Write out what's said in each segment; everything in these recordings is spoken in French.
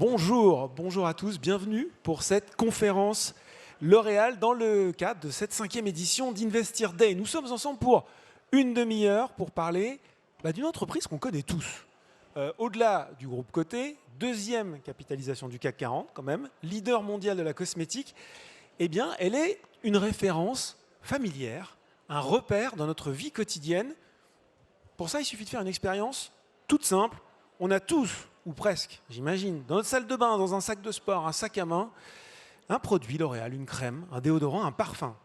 Bonjour à tous, bienvenue pour cette conférence L'Oréal dans le cadre de cette 5e édition d'Investir Day. Nous sommes ensemble pour une demi-heure pour parler d'une entreprise qu'on connaît tous. Au-delà du groupe Coty, deuxième capitalisation du CAC 40 quand même, leader mondial de la cosmétique, eh bien elle est une référence familière, un repère dans notre vie quotidienne. Pour ça, il suffit de faire une expérience toute simple. On a tous, ou presque, j'imagine, dans notre salle de bain, dans un sac de sport, un sac à main, un produit L'Oréal, une crème, un déodorant, un parfum.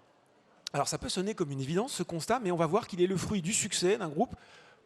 Alors ça peut sonner comme une évidence ce constat, mais on va voir qu'il est le fruit du succès d'un groupe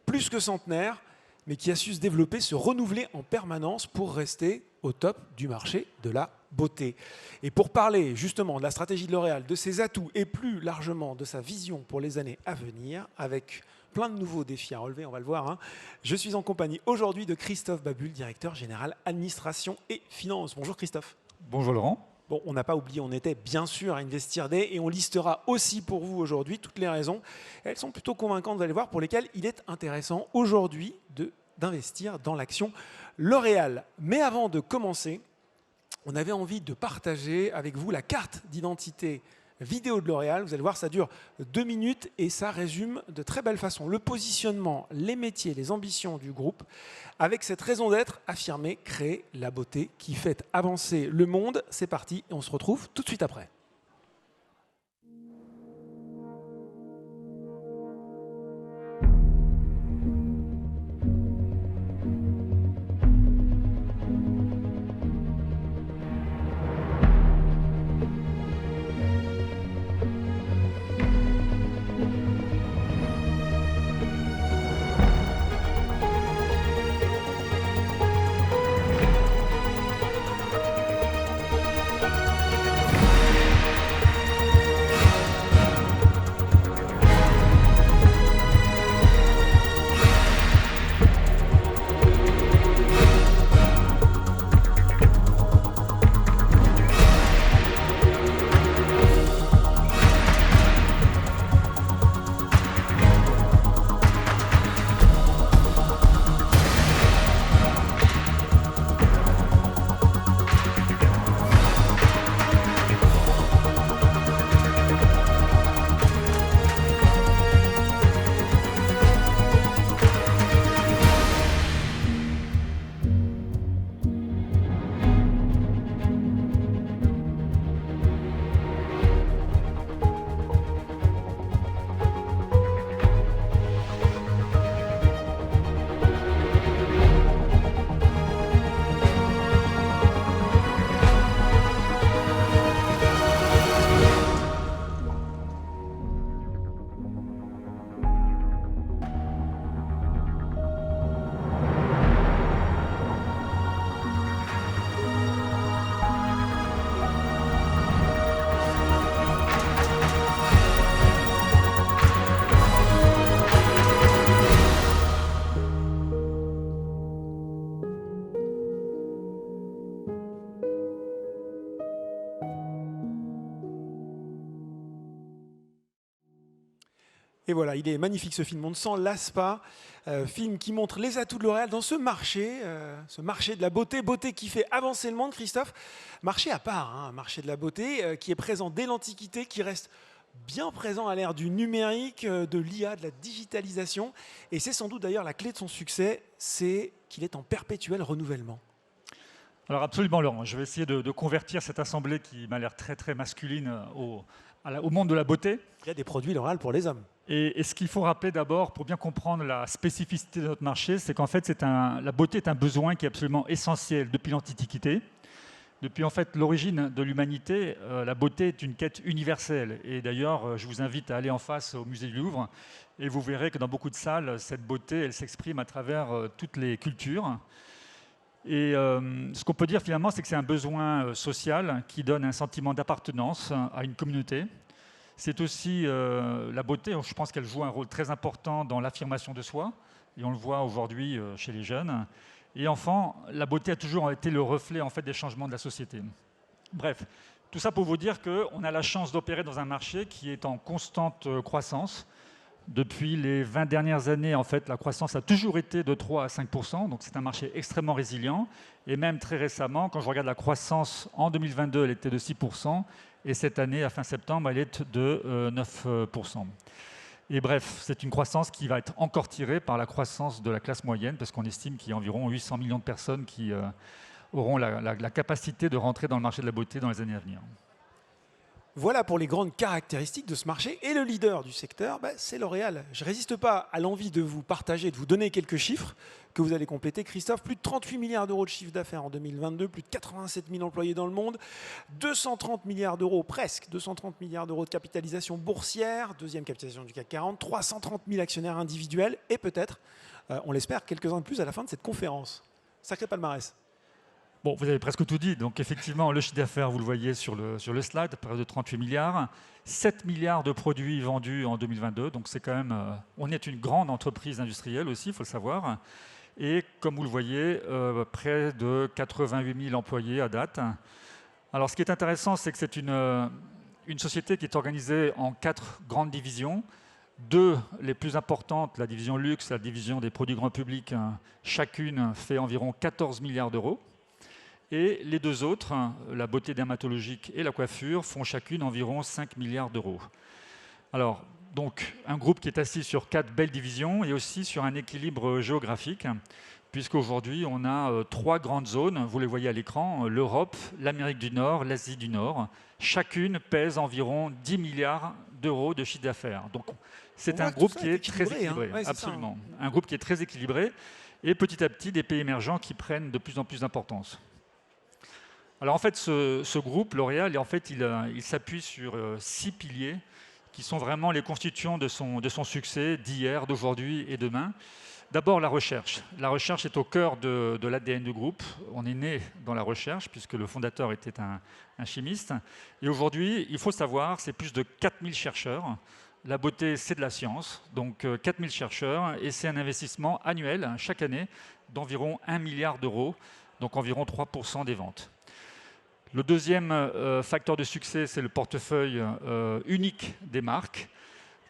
plus que centenaire, mais qui a su se développer, se renouveler en permanence pour rester au top du marché de la beauté. Et pour parler justement de la stratégie de L'Oréal, de ses atouts et plus largement de sa vision pour les années à venir, avec plein de nouveaux défis à relever, on va le voir. Je suis en compagnie aujourd'hui de Christophe Babule, directeur général administration et finance. Bonjour Christophe. Bonjour Laurent. Bon, on n'a pas oublié, on était bien sûr à Investir Day et on listera aussi pour vous aujourd'hui toutes les raisons. Elles sont plutôt convaincantes, vous allez voir, pour lesquelles il est intéressant aujourd'hui d'investir dans l'action L'Oréal. Mais avant de commencer, on avait envie de partager avec vous la carte d'identité vidéo de L'Oréal. Vous allez voir, ça dure 2 minutes et ça résume de très belle façon le positionnement, les métiers, les ambitions du groupe, avec cette raison d'être affirmée, créer la beauté qui fait avancer le monde. C'est parti et on se retrouve tout de suite après. Et voilà, il est magnifique ce film, on ne s'en lasse pas. Film qui montre les atouts de L'Oréal dans ce marché de la beauté, beauté qui fait avancer le monde, Christophe. Marché à part, un marché de la beauté qui est présent dès l'Antiquité, qui reste bien présent à l'ère du numérique, de l'IA, de la digitalisation. Et c'est sans doute d'ailleurs la clé de son succès, c'est qu'il est en perpétuel renouvellement. Alors absolument Laurent, je vais essayer de convertir cette assemblée qui m'a l'air très très masculine au monde de la beauté. Il y a des produits L'Oréal pour les hommes. Et ce qu'il faut rappeler d'abord, pour bien comprendre la spécificité de notre marché, c'est qu'en fait, la beauté est un besoin qui est absolument essentiel depuis l'Antiquité. Depuis en fait l'origine de l'humanité, la beauté est une quête universelle. Et d'ailleurs, je vous invite à aller en face au musée du Louvre et vous verrez que dans beaucoup de salles, cette beauté, elle s'exprime à travers toutes les cultures. Et ce qu'on peut dire finalement, c'est que c'est un besoin social qui donne un sentiment d'appartenance à une communauté. C'est aussi la beauté, je pense qu'elle joue un rôle très important dans l'affirmation de soi, et on le voit aujourd'hui chez les jeunes. Et enfin, la beauté a toujours été le reflet en fait, des changements de la société. Bref, tout ça pour vous dire qu'on a la chance d'opérer dans un marché qui est en constante croissance, Depuis les 20 dernières années, en fait, la croissance a toujours été de 3 à 5%, donc c'est un marché extrêmement résilient. Et même très récemment, quand je regarde la croissance en 2022, elle était de 6%, et cette année, à fin septembre, elle est de 9%. Et bref, c'est une croissance qui va être encore tirée par la croissance de la classe moyenne, parce qu'on estime qu'il y a environ 800 millions de personnes qui auront la capacité de rentrer dans le marché de la beauté dans les années à venir. Voilà pour les grandes caractéristiques de ce marché. Et le leader du secteur, c'est L'Oréal. Je ne résiste pas à l'envie de vous partager, de vous donner quelques chiffres que vous allez compléter. Christophe, plus de 38 milliards d'euros de chiffre d'affaires en 2022, plus de 87 000 employés dans le monde, 230 milliards d'euros, presque 230 milliards d'euros de capitalisation boursière, deuxième capitalisation du CAC 40, 330 000 actionnaires individuels et peut-être, on l'espère, quelques-uns de plus à la fin de cette conférence. Sacré palmarès. Bon, vous avez presque tout dit. Donc effectivement, le chiffre d'affaires, vous le voyez sur le slide, près de 38 milliards. 7 milliards de produits vendus en 2022. Donc c'est quand même... on est une grande entreprise industrielle aussi, il faut le savoir. Et comme vous le voyez, près de 88 000 employés à date. Alors ce qui est intéressant, c'est que c'est une société qui est organisée en 4 grandes divisions. 2 les plus importantes, la division luxe, la division des produits grand public, chacune fait environ 14 milliards d'euros. Et les 2 autres, la beauté dermatologique et la coiffure, font chacune environ 5 milliards d'euros. Alors, donc, un groupe qui est assis sur 4 belles divisions et aussi sur un équilibre géographique, puisqu'aujourd'hui, on a 3 grandes zones, vous les voyez à l'écran, l'Europe, l'Amérique du Nord, l'Asie du Nord. Chacune pèse environ 10 milliards d'euros de chiffre d'affaires. Donc, c'est un groupe qui est très équilibré, hein. Ouais, absolument. Un groupe qui est très équilibré, et petit à petit, des pays émergents qui prennent de plus en plus d'importance. Alors en fait, ce groupe, L'Oréal, en fait, il s'appuie sur 6 piliers qui sont vraiment les constituants de son succès d'hier, d'aujourd'hui et demain. D'abord, la recherche. La recherche est au cœur de l'ADN du groupe. On est né dans la recherche, puisque le fondateur était un chimiste. Et aujourd'hui, il faut savoir, c'est plus de 4000 chercheurs. La beauté, c'est de la science, donc 4000 chercheurs, et c'est un investissement annuel, chaque année, d'environ 1 milliard d'euros, donc environ 3% des ventes. Le deuxième facteur de succès, c'est le portefeuille unique des marques.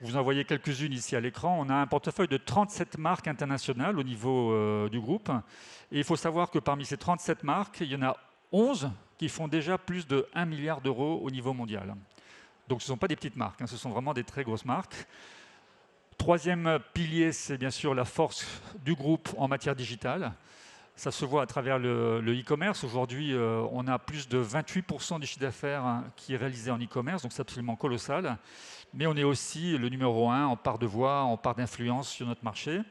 Vous en voyez quelques-unes ici à l'écran. On a un portefeuille de 37 marques internationales au niveau du groupe. Et il faut savoir que parmi ces 37 marques, il y en a 11 qui font déjà plus de 1 milliard d'euros au niveau mondial. Donc ce ne sont pas des petites marques, ce sont vraiment des très grosses marques. Troisième pilier, c'est bien sûr la force du groupe en matière digitale. Ça se voit à travers le e-commerce. Aujourd'hui, on a plus de 28% du chiffre d'affaires qui est réalisé en e-commerce, donc c'est absolument colossal. Mais on est aussi le numéro 1 en part de voix, en part d'influence sur notre marché.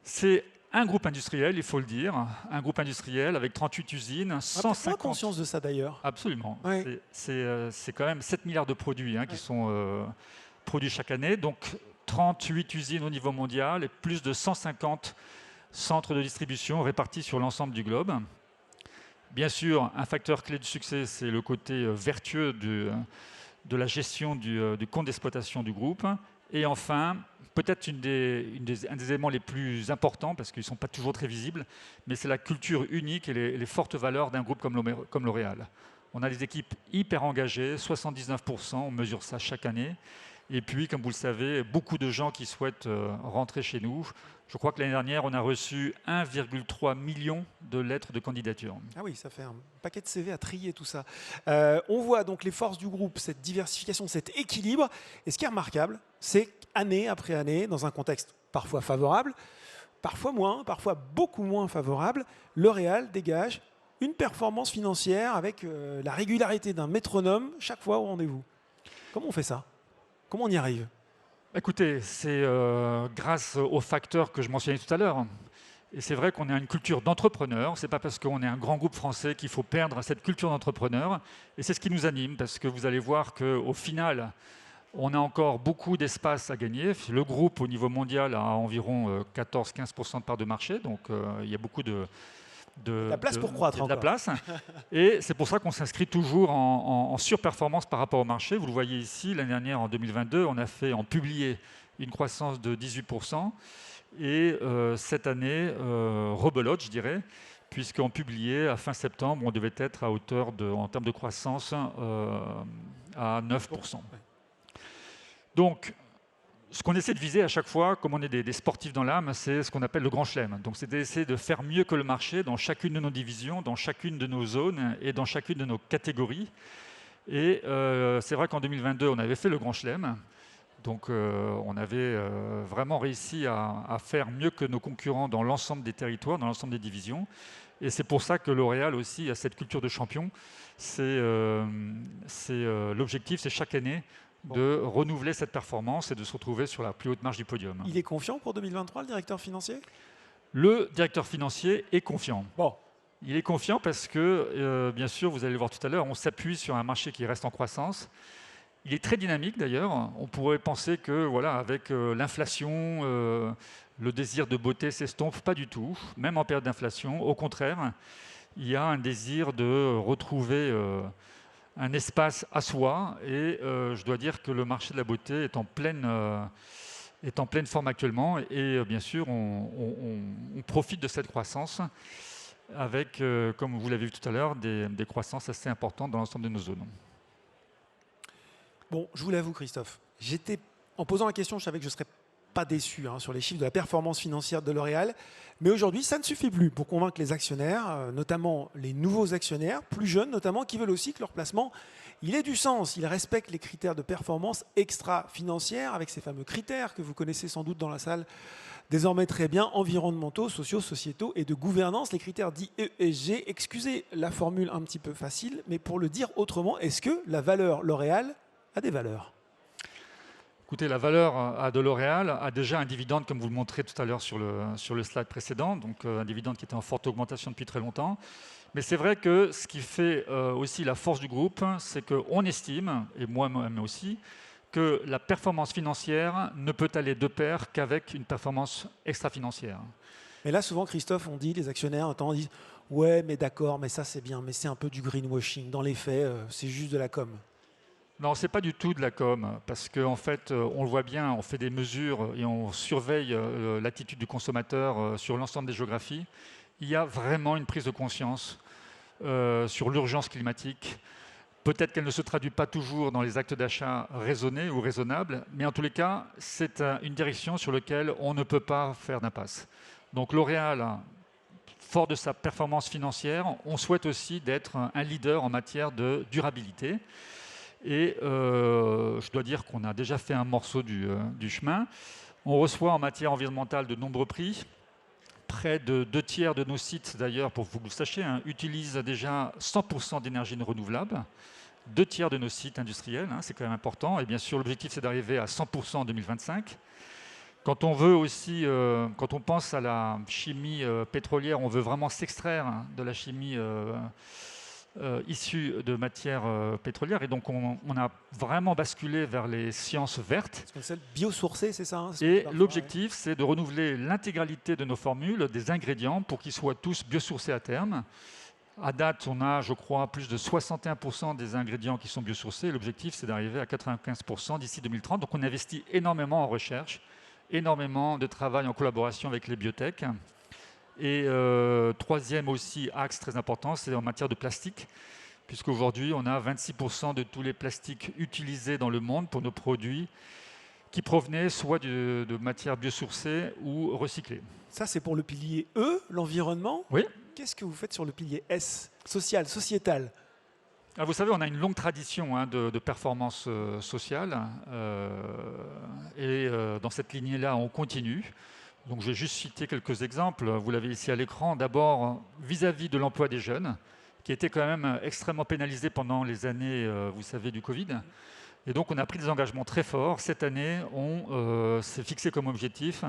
C'est un groupe industriel, il faut le dire, un groupe industriel avec 38 usines, 150... On a conscience de ça d'ailleurs. Absolument. Ouais. C'est quand même 7 milliards de produits qui sont produits chaque année, donc 38 usines au niveau mondial et plus de 150 centres de distribution répartis sur l'ensemble du globe. Bien sûr, un facteur clé du succès, c'est le côté vertueux de la gestion du compte d'exploitation du groupe. Et enfin, peut-être un des éléments les plus importants, parce qu'ils ne sont pas toujours très visibles, mais c'est la culture unique et les fortes valeurs d'un groupe comme L'Oréal. On a des équipes hyper engagées, 79%, on mesure ça chaque année. Et puis, comme vous le savez, beaucoup de gens qui souhaitent rentrer chez nous. Je crois que l'année dernière, on a reçu 1,3 million de lettres de candidature. Ah oui, ça fait un paquet de CV à trier tout ça. On voit donc les forces du groupe, cette diversification, cet équilibre. Et ce qui est remarquable, c'est qu'année après année, dans un contexte parfois favorable, parfois moins, parfois beaucoup moins favorable, L'Oréal dégage une performance financière avec la régularité d'un métronome chaque fois au rendez-vous. Comment on fait ça? Comment on y arrive? Écoutez, c'est grâce aux facteurs que je mentionnais tout à l'heure. Et c'est vrai qu'on a une culture d'entrepreneur. Ce n'est pas parce qu'on est un grand groupe français qu'il faut perdre cette culture d'entrepreneur. Et c'est ce qui nous anime, parce que vous allez voir qu'au final, on a encore beaucoup d'espace à gagner. Le groupe, au niveau mondial, a environ 14-15% de part de marché. Donc, il y a beaucoup de la place pour croître encore. La place. Et c'est pour ça qu'on s'inscrit toujours en surperformance par rapport au marché. Vous le voyez ici, l'année dernière, en 2022, on a publié une croissance de 18%. Et cette année, rebelote, je dirais, puisqu'on publiait à fin septembre, on devait être à hauteur, en termes de croissance, à 9%. Donc, ce qu'on essaie de viser à chaque fois, comme on est des sportifs dans l'âme, c'est ce qu'on appelle le grand chelem. Donc c'est d'essayer de faire mieux que le marché dans chacune de nos divisions, dans chacune de nos zones et dans chacune de nos catégories. Et c'est vrai qu'en 2022, on avait fait le grand chelem. Donc on avait vraiment réussi à faire mieux que nos concurrents dans l'ensemble des territoires, dans l'ensemble des divisions. Et c'est pour ça que L'Oréal aussi a cette culture de champion. L'objectif, c'est chaque année de renouveler cette performance et de se retrouver sur la plus haute marge du podium. Il est confiant pour 2023, le directeur financier? Le directeur financier est confiant. Bon. Il est confiant parce que, bien sûr, vous allez le voir tout à l'heure, on s'appuie sur un marché qui reste en croissance. Il est très dynamique d'ailleurs. On pourrait penser que, voilà, avec l'inflation, le désir de beauté s'estompe. Pas du tout, même en période d'inflation. Au contraire, il y a un désir de retrouver un espace à soi. Et je dois dire que le marché de la beauté est en pleine forme actuellement. Et bien sûr, on profite de cette croissance avec, comme vous l'avez vu tout à l'heure, des croissances assez importantes dans l'ensemble de nos zones. Bon, je vous l'avoue, Christophe, en posant la question, je savais que je ne serais pas déçu sur les chiffres de la performance financière de L'Oréal. Mais aujourd'hui, ça ne suffit plus pour convaincre les actionnaires, notamment les nouveaux actionnaires, plus jeunes notamment, qui veulent aussi que leur placement il ait du sens. Ils respectent les critères de performance extra-financière, avec ces fameux critères que vous connaissez sans doute dans la salle désormais très bien, environnementaux, sociaux, sociétaux et de gouvernance, les critères dits ESG. Excusez la formule un petit peu facile, mais pour le dire autrement, est-ce que la valeur L'Oréal a des valeurs? Écoutez, la valeur de L'Oréal a déjà un dividende, comme vous le montrez tout à l'heure sur le slide précédent, donc un dividende qui était en forte augmentation depuis très longtemps. Mais c'est vrai que ce qui fait aussi la force du groupe, c'est qu'on estime, et moi-même aussi, que la performance financière ne peut aller de pair qu'avec une performance extra-financière. Mais là, souvent, Christophe, on dit, les actionnaires, disent « Ouais, mais d'accord, mais ça c'est bien, mais c'est un peu du greenwashing. Dans les faits, c'est juste de la com. » Non, ce n'est pas du tout de la com, parce qu'en fait, on le voit bien, on fait des mesures et on surveille l'attitude du consommateur sur l'ensemble des géographies. Il y a vraiment une prise de conscience sur l'urgence climatique. Peut-être qu'elle ne se traduit pas toujours dans les actes d'achat raisonnés ou raisonnables, mais en tous les cas, c'est une direction sur laquelle on ne peut pas faire d'impasse. Donc L'Oréal, fort de sa performance financière, on souhaite aussi d'être un leader en matière de durabilité. Et je dois dire qu'on a déjà fait un morceau du chemin. On reçoit en matière environnementale de nombreux prix. Près de 2/3 de nos sites, d'ailleurs, pour que vous le sachiez, utilisent déjà 100% d'énergie renouvelable. 2/3 de nos sites industriels, c'est quand même important. Et bien sûr, l'objectif, c'est d'arriver à 100% en 2025. Quand on veut aussi, quand on pense à la chimie pétrolière, on veut vraiment s'extraire de la chimie issue de matières pétrolières. Et donc, on a vraiment basculé vers les sciences vertes. Ce qu'on appelle biosourcé, c'est ça Et l'objectif, c'est de renouveler l'intégralité de nos formules, des ingrédients, pour qu'ils soient tous biosourcés à terme. À date, on a, je crois, plus de 61% des ingrédients qui sont biosourcés. L'objectif, c'est d'arriver à 95% d'ici 2030. Donc, on investit énormément en recherche, énormément de travail en collaboration avec les biotech. Et troisième aussi axe très important, c'est en matière de plastique, puisqu'aujourd'hui, on a 26% de tous les plastiques utilisés dans le monde pour nos produits qui provenaient soit de matières biosourcées ou recyclées. Ça, c'est pour le pilier E, l'environnement. Oui. Qu'est-ce que vous faites sur le pilier S, social, sociétal? Alors vous savez, on a une longue tradition de performance sociale. Et dans cette lignée-là, on continue. Donc, je vais juste citer quelques exemples. Vous l'avez ici à l'écran. D'abord, vis-à-vis de l'emploi des jeunes, qui était quand même extrêmement pénalisé pendant les années, vous savez, du Covid. Et donc, on a pris des engagements très forts. Cette année, on s'est fixé comme objectif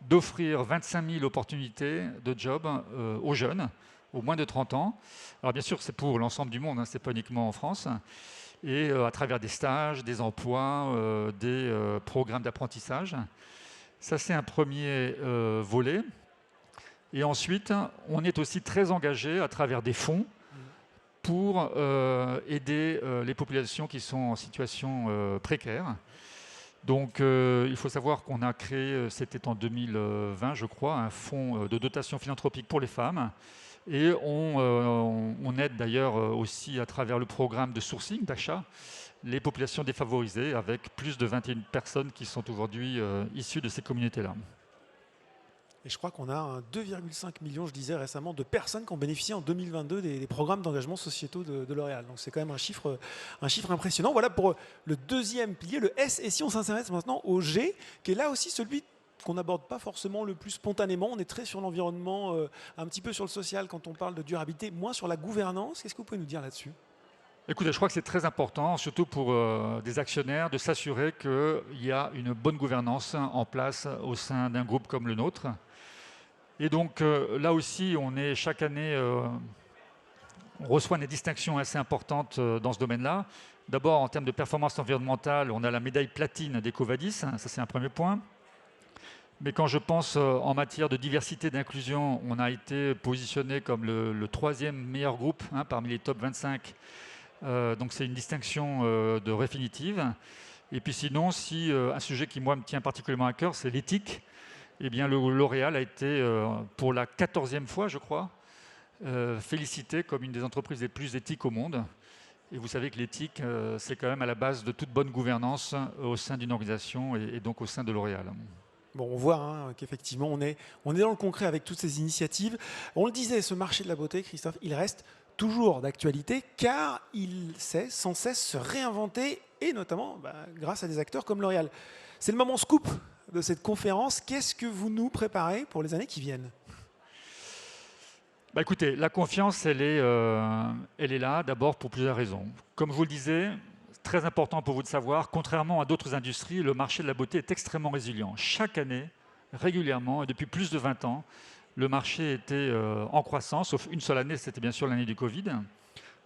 d'offrir 25 000 opportunités de job aux jeunes, aux moins de 30 ans. Alors, bien sûr, c'est pour l'ensemble du monde, ce n'est pas uniquement en France. Et à travers des stages, des emplois, des programmes d'apprentissage. Ça, c'est un premier volet. Et ensuite, on est aussi très engagé à travers des fonds pour aider les populations qui sont en situation précaire. Donc, il faut savoir qu'on a créé, c'était en 2020, je crois, un fonds de dotation philanthropique pour les femmes. Et on aide d'ailleurs aussi à travers le programme de sourcing, d'achat, les populations défavorisées, avec plus de 21 personnes qui sont aujourd'hui issues de ces communautés-là. Et je crois qu'on a 2,5 millions, je disais récemment, de personnes qui ont bénéficié en 2022 des programmes d'engagement sociétaux de L'Oréal. Donc c'est quand même un chiffre impressionnant. Voilà pour le deuxième pilier, le S. Et si on s'intéresse maintenant au G, qui est là aussi celui qu'on n'aborde pas forcément le plus spontanément. On est très sur l'environnement, un petit peu sur le social quand on parle de durabilité, moins sur la gouvernance. Qu'est-ce que vous pouvez nous dire là-dessus ? Écoutez, je crois que c'est très important, surtout pour des actionnaires, de s'assurer qu'il y a une bonne gouvernance en place au sein d'un groupe comme le nôtre. Et donc là aussi, on est chaque année, on reçoit des distinctions assez importantes dans ce domaine-là. D'abord, en termes de performance environnementale, on a la médaille platine d'EcoVadis, ça c'est un premier point. Mais quand je pense en matière de diversité et d'inclusion, on a été positionné comme le troisième meilleur groupe parmi les top 25. Donc c'est une distinction de Refinitiv. Et puis sinon, si un sujet qui moi me tient particulièrement à cœur, c'est l'éthique. Eh bien, le L'Oréal a été, pour la 14e fois, je crois, félicité comme une des entreprises les plus éthiques au monde. Et vous savez que l'éthique, c'est quand même à la base de toute bonne gouvernance au sein d'une organisation et donc au sein de L'Oréal. Bon, on voit qu'effectivement, on est dans le concret avec toutes ces initiatives. On le disait, ce marché de la beauté, Christophe, il reste toujours d'actualité car il sait sans cesse se réinventer et notamment grâce à des acteurs comme L'Oréal. C'est le moment scoop de cette conférence. Qu'est-ce que vous nous préparez pour les années qui viennent ? Écoutez, la confiance, elle est là d'abord pour plusieurs raisons. Comme je vous le disais, très important pour vous de savoir, contrairement à d'autres industries, le marché de la beauté est extrêmement résilient. Chaque année, régulièrement, et depuis plus de 20 ans, le marché était en croissance, sauf une seule année, c'était bien sûr l'année du Covid.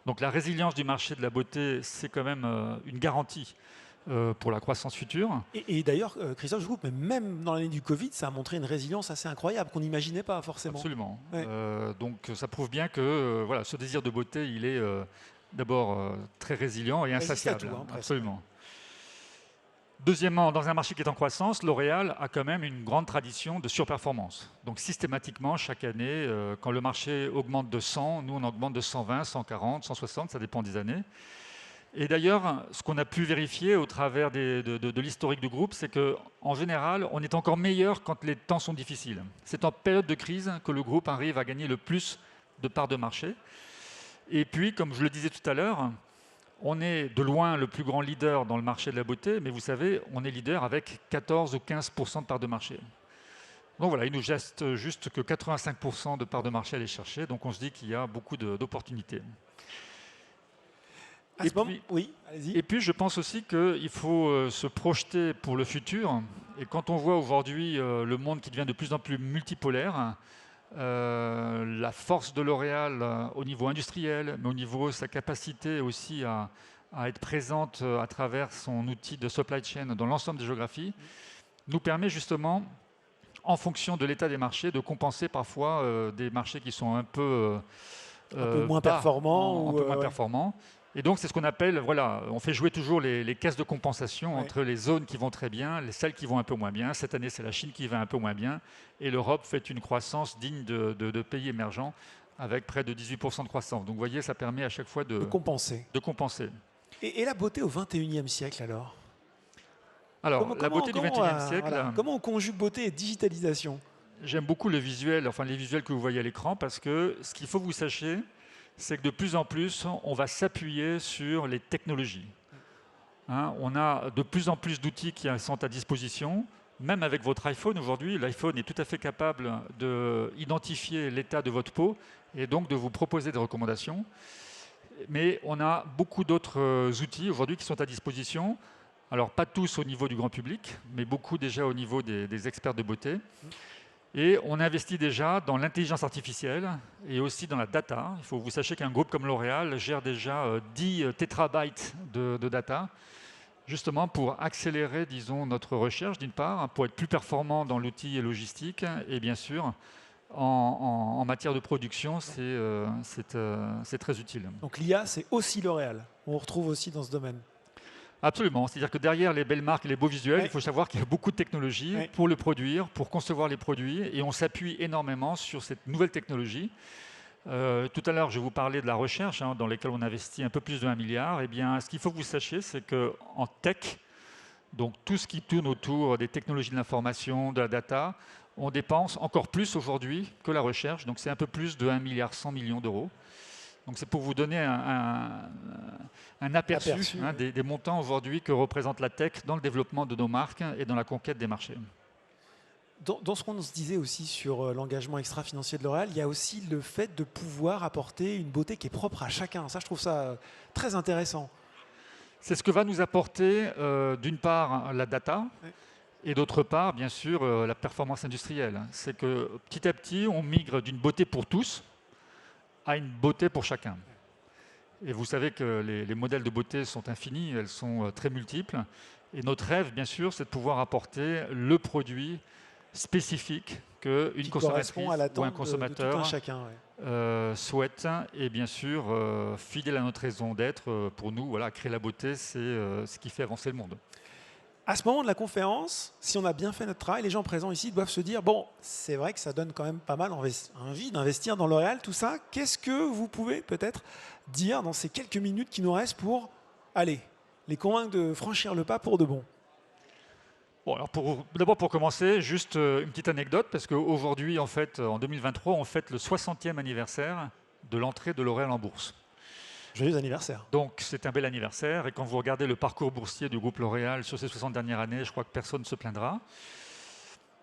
Donc la résilience du marché de la beauté, c'est quand même une garantie pour la croissance future. Et d'ailleurs, Christophe, je vous coupe, mais même dans l'année du Covid, ça a montré une résilience assez incroyable qu'on n'imaginait pas forcément. Absolument. Ouais. Donc ça prouve bien que voilà, ce désir de beauté, il est d'abord très résilient et insatiable. Tout, absolument. Deuxièmement, dans un marché qui est en croissance, L'Oréal a quand même une grande tradition de surperformance. Donc systématiquement, chaque année, quand le marché augmente de 100, nous on augmente de 120, 140, 160, ça dépend des années. Et d'ailleurs, ce qu'on a pu vérifier au travers de l'historique du groupe, c'est qu'en général, on est encore meilleur quand les temps sont difficiles. C'est en période de crise que le groupe arrive à gagner le plus de parts de marché. Et puis, comme je le disais tout à l'heure, on est de loin le plus grand leader dans le marché de la beauté, mais vous savez, on est leader avec 14 ou 15% de parts de marché. Donc voilà, il nous reste juste que 85% de parts de marché à aller chercher, donc on se dit qu'il y a beaucoup d'opportunités. Oui, allez-y. Et puis, je pense aussi qu'il faut se projeter pour le futur. Et quand on voit aujourd'hui le monde qui devient de plus en plus multipolaire, la force de L'Oréal au niveau industriel, mais au niveau de sa capacité aussi à être présente à travers son outil de supply chain dans l'ensemble des géographies, nous permet justement, en fonction de l'état des marchés, de compenser parfois des marchés qui sont un peu moins performants. Un peu moins performants. Et donc, c'est ce qu'on appelle, voilà, on fait jouer toujours les caisses de compensation entre les zones qui vont très bien, celles qui vont un peu moins bien. Cette année, c'est la Chine qui va un peu moins bien. Et l'Europe fait une croissance digne de pays émergents avec près de 18% de croissance. Donc, vous voyez, ça permet à chaque fois de compenser. Et la beauté au XXIe siècle, alors ? Alors, la beauté du XXIe siècle... Voilà, comment on conjugue beauté et digitalisation ? J'aime beaucoup le visuel, enfin les visuels que vous voyez à l'écran, parce que ce qu'il faut que vous sachiez, c'est que de plus en plus, on va s'appuyer sur les technologies. On a de plus en plus d'outils qui sont à disposition. Même avec votre iPhone aujourd'hui, l'iPhone est tout à fait capable d'identifier l'état de votre peau et donc de vous proposer des recommandations. Mais on a beaucoup d'autres outils aujourd'hui qui sont à disposition. Alors pas tous au niveau du grand public, mais beaucoup déjà au niveau des experts de beauté. Et on investit déjà dans l'intelligence artificielle et aussi dans la data. Il faut que vous sachiez qu'un groupe comme L'Oréal gère déjà 10 tétrabytes de data, justement pour accélérer, disons, notre recherche d'une part, pour être plus performant dans l'outil logistique et bien sûr, en matière de production, c'est très utile. Donc l'IA, c'est aussi L'Oréal. On retrouve aussi dans ce domaine. Absolument, c'est-à-dire que derrière les belles marques et les beaux visuels, il faut savoir qu'il y a beaucoup de technologies pour le produire, pour concevoir les produits, et on s'appuie énormément sur cette nouvelle technologie. Tout à l'heure, je vous parlais de la recherche, dans laquelle on investit un peu plus de 1 milliard. Eh bien, ce qu'il faut que vous sachiez, c'est qu'en tech, donc tout ce qui tourne autour des technologies de l'information, de la data, on dépense encore plus aujourd'hui que la recherche. Donc c'est un peu plus de 1 milliard 100 millions d'euros. Donc c'est pour vous donner un aperçu, oui. des montants aujourd'hui que représente la tech dans le développement de nos marques et dans la conquête des marchés. Dans ce qu'on se disait aussi sur l'engagement extra-financier de L'Oréal, il y a aussi le fait de pouvoir apporter une beauté qui est propre à chacun. Ça, je trouve ça très intéressant. C'est ce que va nous apporter, d'une part, la data, Oui. et d'autre part, bien sûr, la performance industrielle. C'est que petit à petit, on migre d'une beauté pour tous à une beauté pour chacun. Et vous savez que les modèles de beauté sont infinis, elles sont très multiples. Et notre rêve, bien sûr, c'est de pouvoir apporter le produit spécifique qu'une Qui consommatrice correspond à ou un l'attente de tout consommateur un chacun. souhaite. Et bien sûr, fidèle à notre raison d'être, pour nous, voilà, créer la beauté, c'est ce qui fait avancer le monde. À ce moment de la conférence, si on a bien fait notre travail, les gens présents ici doivent se dire, bon, c'est vrai que ça donne quand même pas mal envie d'investir dans L'Oréal, tout ça. Qu'est-ce que vous pouvez peut-être dire dans ces quelques minutes qui nous restent pour, allez, les convaincre de franchir le pas pour de bon? Bon, alors d'abord pour commencer, juste une petite anecdote, parce qu'aujourd'hui, en fait, en 2023, on fête le 60e anniversaire de l'entrée de L'Oréal en bourse. Joyeux anniversaire. Donc c'est un bel anniversaire, et quand vous regardez le parcours boursier du groupe L'Oréal sur ces 60 dernières années, je crois que personne ne se plaindra.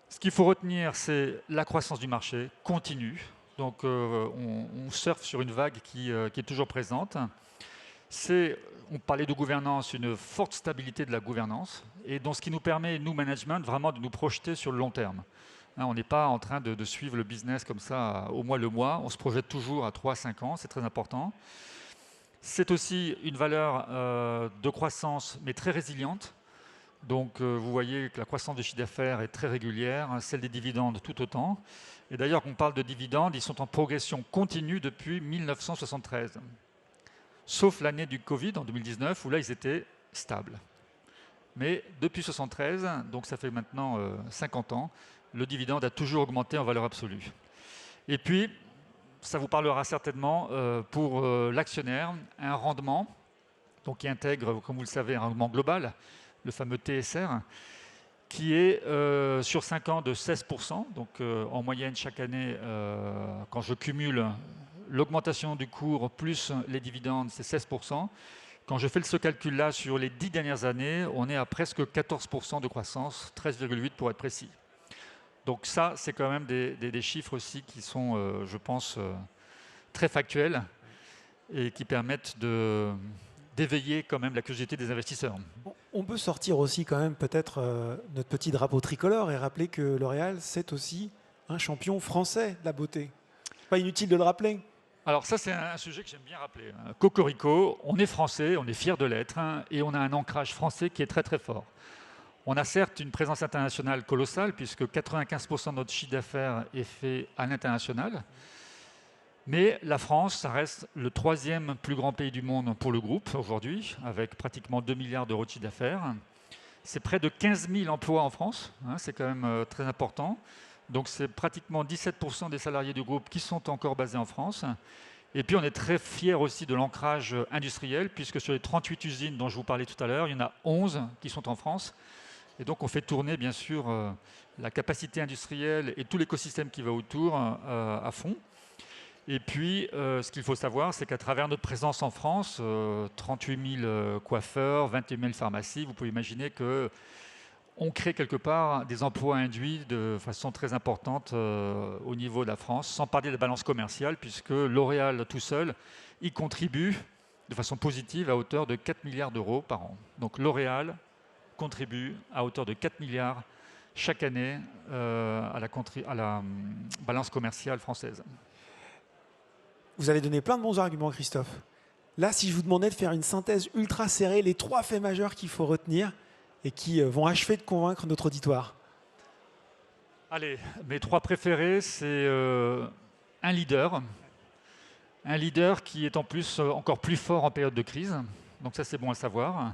Ce qu'il faut retenir, c'est la croissance du marché continue. Donc on surfe sur une vague qui est toujours présente. On parlait de gouvernance, une forte stabilité de la gouvernance, et donc ce qui nous permet, nous, management, vraiment de nous projeter sur le long terme. On n'est pas en train de suivre le business comme ça au mois le mois, on se projette toujours à 3-5 ans, c'est très important. C'est aussi une valeur de croissance, mais très résiliente. Donc vous voyez que la croissance du chiffre d'affaires est très régulière, celle des dividendes tout autant. Et d'ailleurs, quand on parle de dividendes, ils sont en progression continue depuis 1973. Sauf l'année du Covid, en 2019, où là, ils étaient stables. Mais depuis 1973, donc ça fait maintenant 50 ans, le dividende a toujours augmenté en valeur absolue. Et puis, ça vous parlera certainement pour l'actionnaire, un rendement donc qui intègre, comme vous le savez, un rendement global, le fameux TSR, qui est sur 5 ans de 16%. Donc en moyenne, chaque année, quand je cumule l'augmentation du cours plus les dividendes, c'est 16%. Quand je fais ce calcul-là sur les 10 dernières années, on est à presque 14% de croissance, 13,8 pour être précis. Donc ça, c'est quand même des chiffres aussi qui sont, je pense, très factuels et qui permettent d'éveiller quand même la curiosité des investisseurs. On peut sortir aussi quand même peut-être notre petit drapeau tricolore et rappeler que L'Oréal, c'est aussi un champion français de la beauté. Pas inutile de le rappeler. Alors ça, c'est un sujet que j'aime bien rappeler. Cocorico, on est français, on est fiers de l'être, et on a un ancrage français qui est très très fort. On a certes une présence internationale colossale, puisque 95% de notre chiffre d'affaires est fait à l'international. Mais la France, ça reste le 3e plus grand pays du monde pour le groupe aujourd'hui, avec pratiquement 2 milliards d'euros de chiffre d'affaires. C'est près de 15 000 emplois en France, c'est quand même très important. Donc c'est pratiquement 17% des salariés du groupe qui sont encore basés en France. Et puis on est très fiers aussi de l'ancrage industriel, puisque sur les 38 usines dont je vous parlais tout à l'heure, il y en a 11 qui sont en France. Et donc on fait tourner bien sûr la capacité industrielle et tout l'écosystème qui va autour à fond. Et puis, ce qu'il faut savoir, c'est qu'à travers notre présence en France, 38 000 coiffeurs, 21 000 pharmacies, vous pouvez imaginer qu'on crée quelque part des emplois induits de façon très importante au niveau de la France, sans parler de la balance commerciale, puisque L'Oréal tout seul y contribue de façon positive à hauteur de 4 milliards d'euros par an. Donc L'Oréal contribue à hauteur de 4 milliards chaque année à la balance commerciale française. Vous avez donné plein de bons arguments, Christophe. Là, si je vous demandais de faire une synthèse ultra serrée, les 3 faits majeurs qu'il faut retenir et qui vont achever de convaincre notre auditoire. Allez, mes 3 préférés, c'est un leader qui est en plus encore plus fort en période de crise, donc ça c'est bon à savoir.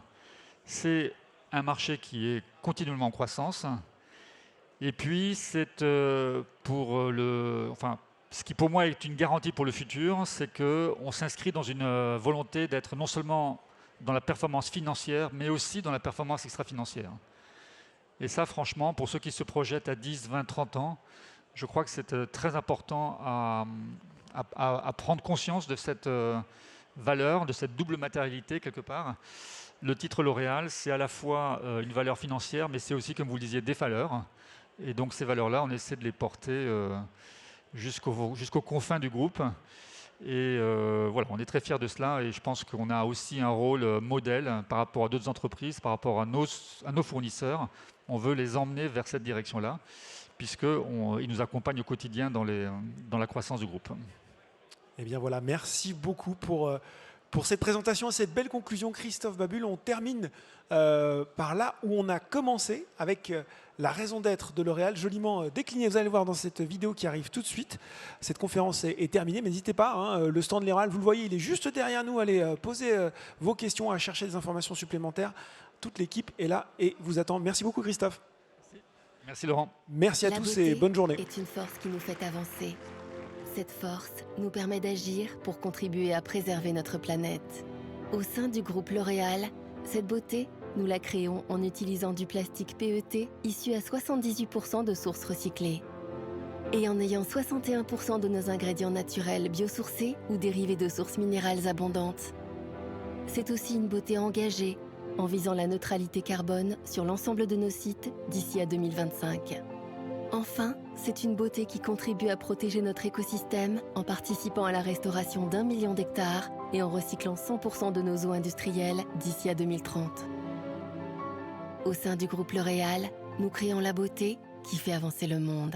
C'est un marché qui est continuellement en croissance, et puis c'est Ce qui pour moi est une garantie pour le futur, c'est qu'on s'inscrit dans une volonté d'être non seulement dans la performance financière, mais aussi dans la performance extra-financière. Et ça, franchement, pour ceux qui se projettent à 10, 20, 30 ans, je crois que c'est très important à prendre conscience de cette valeur, de cette double matérialité quelque part. Le titre L'Oréal, c'est à la fois une valeur financière, mais c'est aussi, comme vous le disiez, des valeurs. Et donc ces valeurs-là, on essaie de les porter jusqu'aux confins du groupe. Et voilà, on est très fiers de cela et je pense qu'on a aussi un rôle modèle par rapport à d'autres entreprises, par rapport à nos fournisseurs. On veut les emmener vers cette direction-là, puisqu'ils nous accompagnent au quotidien dans la croissance du groupe. Eh bien voilà, merci beaucoup pour cette présentation et cette belle conclusion, Christophe Babule. On termine par là où on a commencé, avec la raison d'être de L'Oréal, joliment déclinée. Vous allez voir dans cette vidéo qui arrive tout de suite. Cette conférence est terminée, mais n'hésitez pas, hein, le stand de L'Oréal, vous le voyez, il est juste derrière nous. Allez poser vos questions, à chercher des informations supplémentaires. Toute l'équipe est là et vous attend. Merci beaucoup, Christophe. Merci Laurent. Merci à tous et bonne journée. La beauté est une force qui nous fait avancer. Cette force nous permet d'agir pour contribuer à préserver notre planète. Au sein du groupe L'Oréal, cette beauté, nous la créons en utilisant du plastique PET issu à 78% de sources recyclées et en ayant 61% de nos ingrédients naturels biosourcés ou dérivés de sources minérales abondantes. C'est aussi une beauté engagée en visant la neutralité carbone sur l'ensemble de nos sites d'ici à 2025. Enfin, c'est une beauté qui contribue à protéger notre écosystème en participant à la restauration d'1 million d'hectares et en recyclant 100% de nos eaux industrielles d'ici à 2030. Au sein du groupe L'Oréal, nous créons la beauté qui fait avancer le monde.